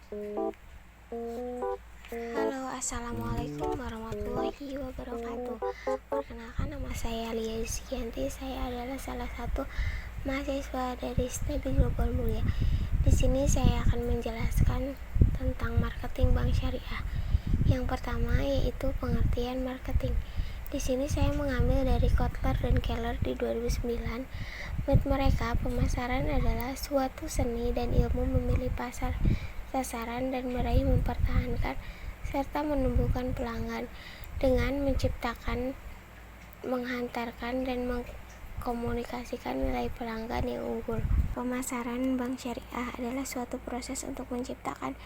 Halo, assalamualaikum warahmatullahi wabarakatuh. Perkenalkan, nama saya Lia Yuskianti. Saya adalah salah satu mahasiswa dari STEBI Global Mulia. Di sini saya akan menjelaskan tentang marketing bank syariah. Yang pertama yaitu pengertian marketing. Di sini saya mengambil dari Kotler dan Keller di 2009. Menurut mereka, pemasaran adalah suatu seni dan ilmu memilih pasar sasaran dan meraih, mempertahankan, serta menumbuhkan pelanggan dengan menciptakan, menghantarkan, dan mengkomunikasikan nilai pelanggan yang unggul. Pemasaran bank syariah adalah suatu proses untuk menciptakan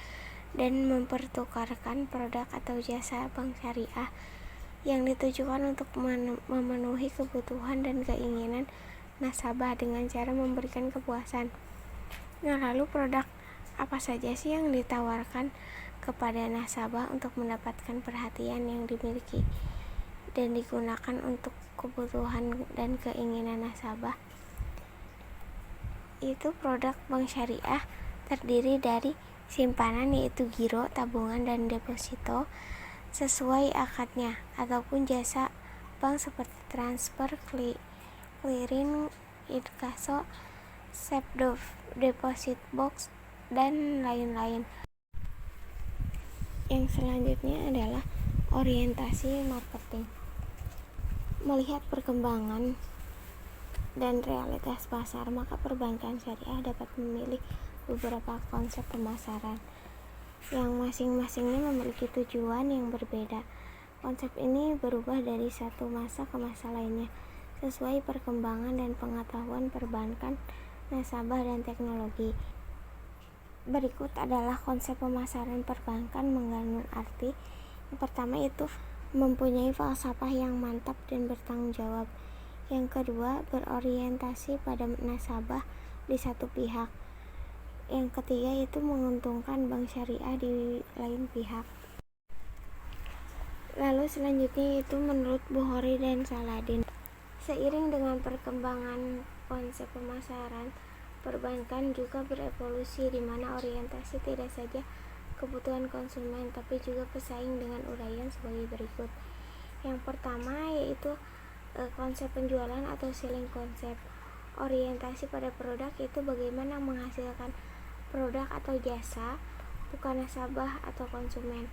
dan mempertukarkan produk atau jasa bank syariah yang ditujukan untuk memenuhi kebutuhan dan keinginan nasabah dengan cara memberikan kepuasan. Nah, lalu produk apa saja sih yang ditawarkan kepada nasabah untuk mendapatkan perhatian yang dimiliki dan digunakan untuk kebutuhan dan keinginan nasabah? Itu produk bank syariah terdiri dari simpanan yaitu giro, tabungan, dan deposito sesuai akadnya, ataupun jasa bank seperti transfer, clearing, inkaso, safe deposit box, dan lain-lain. Yang selanjutnya adalah orientasi marketing. Melihat perkembangan dan realitas pasar, maka perbankan syariah dapat memilih beberapa konsep pemasaran yang masing-masingnya memiliki tujuan yang berbeda. Konsep ini berubah dari satu masa ke masa lainnya sesuai perkembangan dan pengetahuan perbankan, nasabah, dan teknologi. Berikut adalah konsep pemasaran perbankan mengandung arti. Yang pertama itu mempunyai falsafah yang mantap dan bertanggung jawab. Yang kedua, berorientasi pada nasabah di satu pihak. Yang ketiga itu menguntungkan bank syariah di lain pihak. Lalu selanjutnya itu menurut Bukhari dan Saladin. Seiring dengan perkembangan konsep pemasaran, perbankan juga berevolusi di mana orientasi tidak saja kebutuhan konsumen tapi juga pesaing dengan uraian sebagai berikut. Yang pertama yaitu konsep penjualan atau selling konsep. Orientasi pada produk itu bagaimana menghasilkan produk atau jasa, bukan nasabah atau konsumen.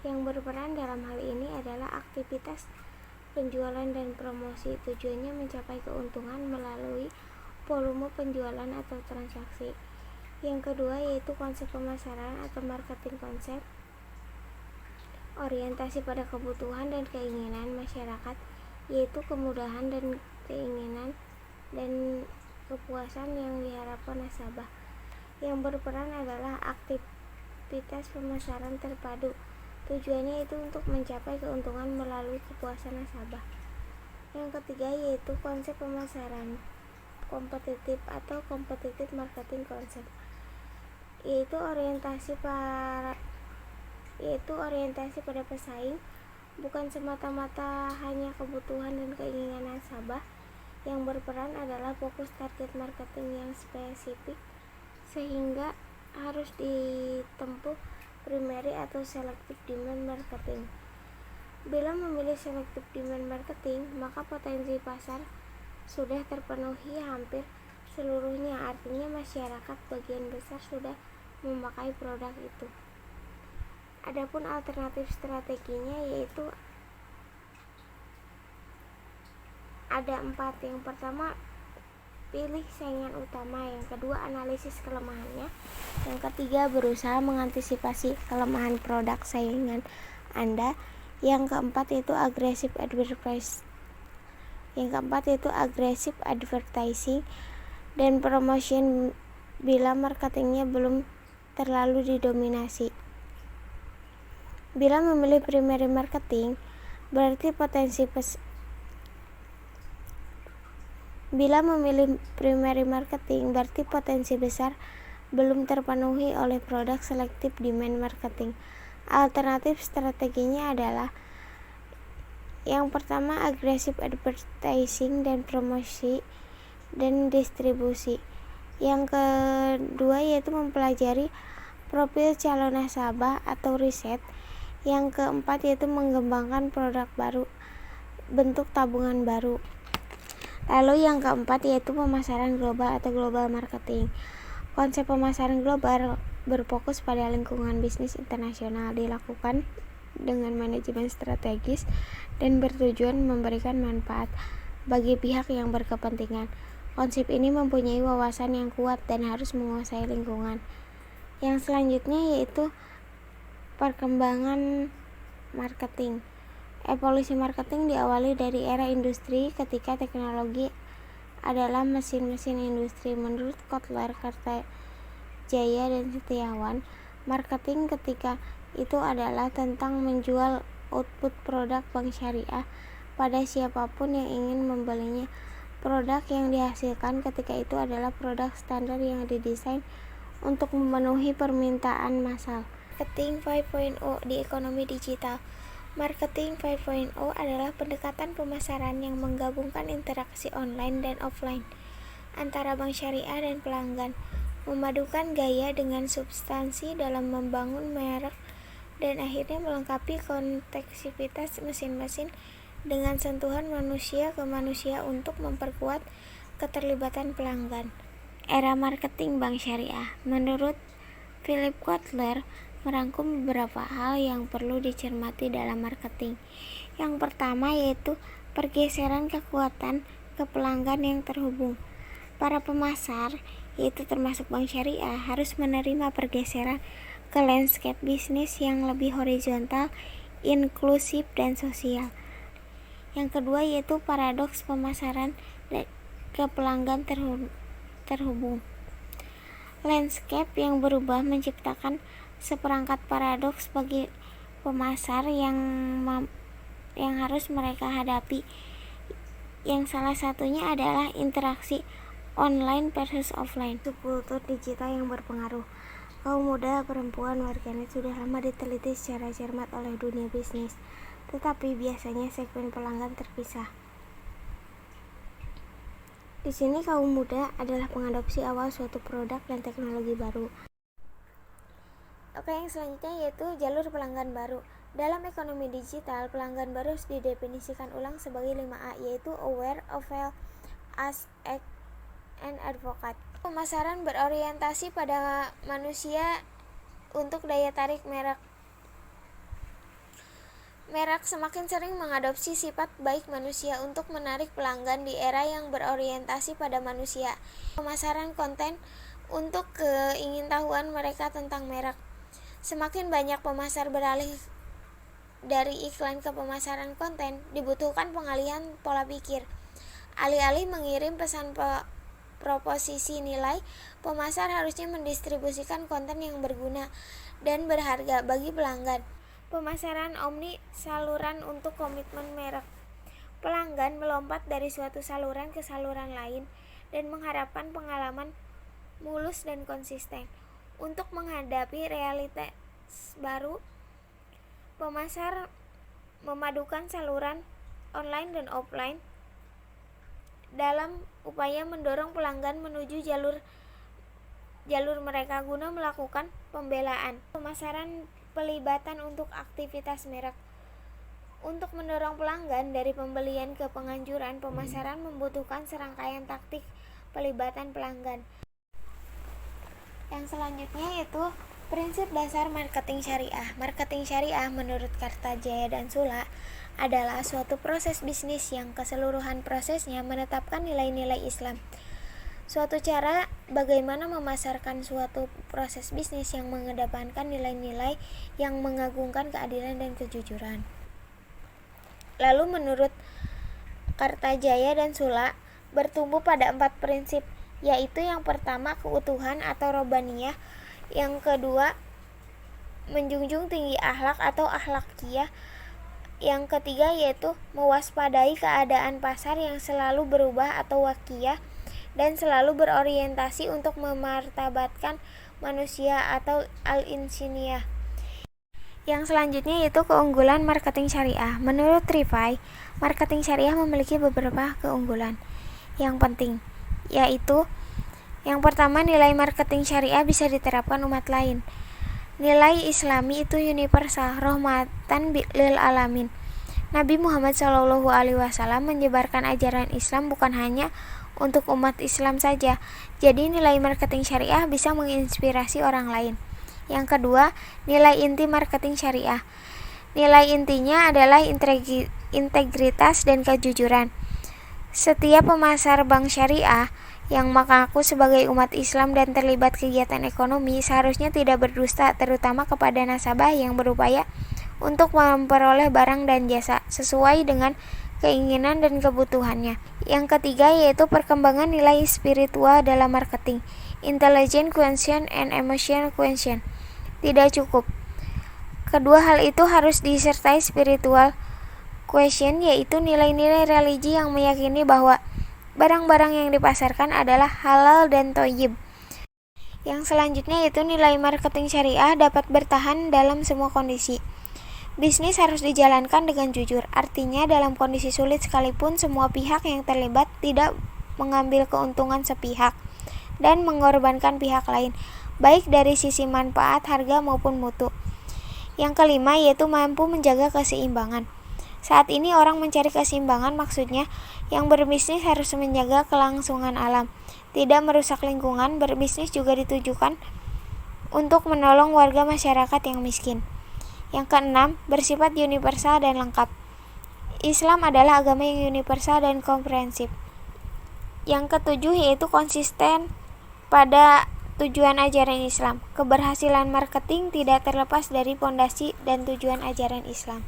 Yang berperan dalam hal ini adalah aktivitas penjualan dan promosi. Tujuannya mencapai keuntungan melalui volume penjualan atau transaksi. Yang kedua yaitu konsep pemasaran atau marketing konsep. Orientasi pada kebutuhan dan keinginan masyarakat, yaitu kemudahan dan keinginan dan kepuasan yang diharapkan nasabah. Yang berperan adalah aktivitas pemasaran terpadu. Tujuannya itu untuk mencapai keuntungan melalui kepuasan nasabah. Yang ketiga yaitu konsep pemasaran kompetitif atau competitive marketing konsep, yaitu orientasi pada pesaing, bukan semata-mata hanya kebutuhan dan keinginan nasabah. Yang berperan adalah fokus target marketing yang spesifik sehingga harus ditempuh primary atau selective demand marketing. Bila memilih selective demand marketing, maka potensi pasar sudah terpenuhi hampir seluruhnya, artinya masyarakat bagian besar sudah memakai produk itu. Adapun alternatif strateginya yaitu ada 4. Yang pertama, pilih saingan utama. Yang kedua, analisis kelemahannya. Yang ketiga, berusaha mengantisipasi kelemahan produk saingan Anda. Yang keempat itu aggressive advertising dan promotion bila marketingnya belum terlalu didominasi. Bila memilih primary marketing, berarti potensi besar belum terpenuhi oleh produk selective demand marketing. Alternatif strateginya adalah yang pertama, aggressive advertising dan promosi dan distribusi. Yang kedua yaitu mempelajari profil calon nasabah atau riset. Yang keempat yaitu mengembangkan produk baru, bentuk tabungan baru. Lalu yang keempat yaitu pemasaran global atau global marketing. Konsep pemasaran global berfokus pada lingkungan bisnis internasional, dilakukan dengan manajemen strategis dan bertujuan memberikan manfaat bagi pihak yang berkepentingan. Konsep ini mempunyai wawasan yang kuat dan harus menguasai lingkungan. Yang selanjutnya yaitu perkembangan marketing. Evolusi marketing diawali dari era industri ketika teknologi adalah mesin-mesin industri. Menurut Kotler, Kartajaya dan Setiawan, marketing ketika itu adalah tentang menjual output produk bank syariah pada siapapun yang ingin membelinya. Produk yang dihasilkan ketika itu adalah produk standar yang didesain untuk memenuhi permintaan massal. Marketing 5.0 di ekonomi digital. Marketing 5.0 adalah pendekatan pemasaran yang menggabungkan interaksi online dan offline antara bank syariah dan pelanggan, memadukan gaya dengan substansi dalam membangun merek, dan akhirnya melengkapi kontekstualitas mesin-mesin dengan sentuhan manusia ke manusia untuk memperkuat keterlibatan pelanggan. Era marketing bank syariah. Menurut Philip Kotler, merangkum beberapa hal yang perlu dicermati dalam marketing. Yang pertama yaitu pergeseran kekuatan ke pelanggan yang terhubung. Para pemasar, yaitu termasuk bank syariah, harus menerima pergeseran ke landscape bisnis yang lebih horizontal, inklusif, dan sosial. Yang kedua yaitu paradoks pemasaran ke pelanggan terhubung. Landscape yang berubah menciptakan seperangkat paradoks bagi pemasar yang harus mereka hadapi. Yang salah satunya adalah interaksi online versus offline. Subkultur digital yang berpengaruh. Kaum muda, perempuan, warganet sudah lama diteliti secara cermat oleh dunia bisnis, tetapi biasanya segmen pelanggan terpisah. Di sini kaum muda adalah pengadopsi awal suatu produk dan teknologi baru. Oke, yang selanjutnya yaitu jalur pelanggan baru. Dalam ekonomi digital, pelanggan baru harus didefinisikan ulang sebagai 5A, yaitu aware, avail, ask, act, and advocate. Pemasaran berorientasi pada manusia untuk daya tarik merek. Merek semakin sering mengadopsi sifat baik manusia untuk menarik pelanggan di era yang berorientasi pada manusia. Pemasaran konten untuk keingintahuan mereka tentang merek. Semakin banyak pemasar beralih dari iklan ke pemasaran konten, dibutuhkan pengalihan pola pikir. Alih-alih mengirim pesan proposisi nilai, pemasar harusnya mendistribusikan konten yang berguna dan berharga bagi pelanggan. Pemasaran omni saluran untuk komitmen merek. Pelanggan melompat dari suatu saluran ke saluran lain dan mengharapkan pengalaman mulus dan konsisten. Untuk menghadapi realitas baru, pemasar memadukan saluran online dan offline dalam upaya mendorong pelanggan menuju jalur mereka guna melakukan pembelaan. Pemasaran pelibatan untuk aktivitas merek. Untuk mendorong pelanggan dari pembelian ke penganjuran, pemasaran membutuhkan serangkaian taktik pelibatan pelanggan. Yang selanjutnya yaitu prinsip dasar marketing syariah. Marketing syariah menurut Kartajaya dan Sula adalah suatu proses bisnis yang keseluruhan prosesnya menetapkan nilai-nilai Islam. Suatu cara bagaimana memasarkan suatu proses bisnis yang mengedepankan nilai-nilai yang mengagungkan keadilan dan kejujuran. Lalu menurut Kartajaya dan Sula bertumbuh pada 4 prinsip, yaitu yang pertama keutuhan atau robaniyah, yang kedua menjunjung tinggi akhlak atau akhlakiyah, yang ketiga yaitu mewaspadai keadaan pasar yang selalu berubah atau wakiyah dan selalu berorientasi untuk memartabatkan manusia atau al-insiniyah. Yang selanjutnya yaitu keunggulan marketing syariah. Menurut Rifai, marketing syariah memiliki beberapa keunggulan yang penting, yaitu yang pertama, nilai marketing syariah bisa diterapkan umat lain. Nilai Islami itu universal, rahmatan lil alamin. Nabi Muhammad SAW menyebarkan ajaran Islam bukan hanya untuk umat Islam saja. Jadi nilai marketing syariah bisa menginspirasi orang lain. Yang kedua, nilai inti marketing syariah. Nilai intinya adalah integritas dan kejujuran. Setiap pemasar bank syariah yang mengaku sebagai umat Islam dan terlibat kegiatan ekonomi seharusnya tidak berdusta, terutama kepada nasabah yang berupaya untuk memperoleh barang dan jasa sesuai dengan keinginan dan kebutuhannya. Yang ketiga yaitu perkembangan nilai spiritual dalam marketing, intelligent quotient and emotional quotient. Tidak cukup. Kedua hal itu harus disertai spiritual quotient, yaitu nilai-nilai religi yang meyakini bahwa barang-barang yang dipasarkan adalah halal dan thayyib. Yang selanjutnya yaitu nilai marketing syariah dapat bertahan dalam semua kondisi. Bisnis harus dijalankan dengan jujur, artinya dalam kondisi sulit sekalipun semua pihak yang terlibat tidak mengambil keuntungan sepihak dan mengorbankan pihak lain, baik dari sisi manfaat, harga maupun mutu. Yang kelima yaitu mampu menjaga keseimbangan. Saat ini orang mencari keseimbangan, maksudnya yang berbisnis harus menjaga kelangsungan alam, tidak merusak lingkungan. Berbisnis juga ditujukan untuk menolong warga masyarakat yang miskin. Yang keenam, bersifat universal dan lengkap. Islam adalah agama yang universal dan komprehensif. Yang ketujuh yaitu konsisten pada tujuan ajaran Islam. Keberhasilan marketing tidak terlepas dari pondasi dan tujuan ajaran Islam.